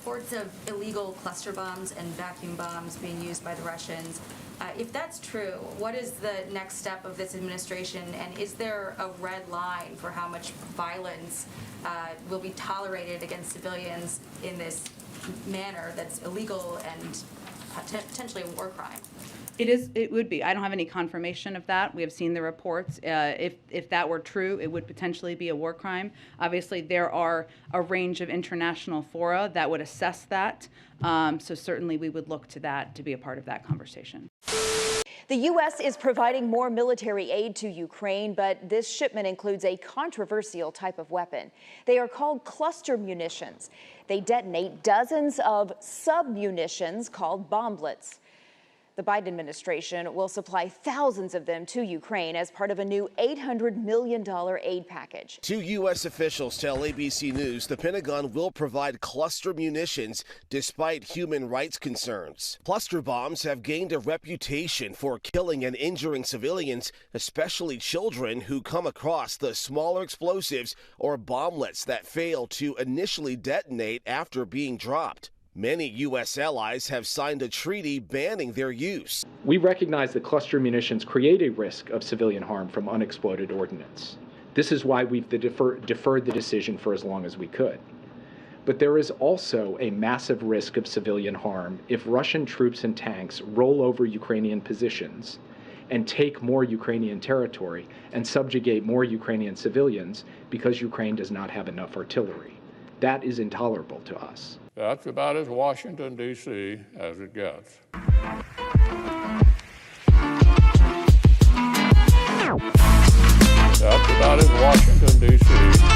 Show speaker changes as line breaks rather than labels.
reports of illegal cluster bombs and vacuum bombs being used by the Russians. If that's true, what is the next step of this administration, and is there a red line for how much violence will be tolerated against civilians in this manner that's illegal and potentially a war crime?
It would be. I don't have any confirmation of that. We have seen the reports. If that were true, it would potentially be a war crime. Obviously, there are a range of international fora that would assess that. So certainly we would look to that to be a part of that conversation.
The U.S. is providing more military aid to Ukraine, but this shipment includes a controversial type of weapon. They are called cluster munitions. They detonate dozens of sub-munitions called bomblets. The Biden administration will supply thousands of them to Ukraine as part of a new $800 million aid package.
Two U.S. officials tell ABC News the Pentagon will provide cluster munitions despite human rights concerns. Cluster bombs have gained a reputation for killing and injuring civilians, especially children who come across the smaller explosives or bomblets that fail to initially detonate after being dropped. Many U.S. allies have signed a treaty banning their use.
We recognize that cluster munitions create a risk of civilian harm from unexploded ordnance. This is why we've deferred the decision for as long as we could. But there is also a massive risk of civilian harm if Russian troops and tanks roll over Ukrainian positions and take more Ukrainian territory and subjugate more Ukrainian civilians because Ukraine does not have enough artillery. That is intolerable to us.
That's about as Washington, D.C. as it gets. That's about as Washington, D.C.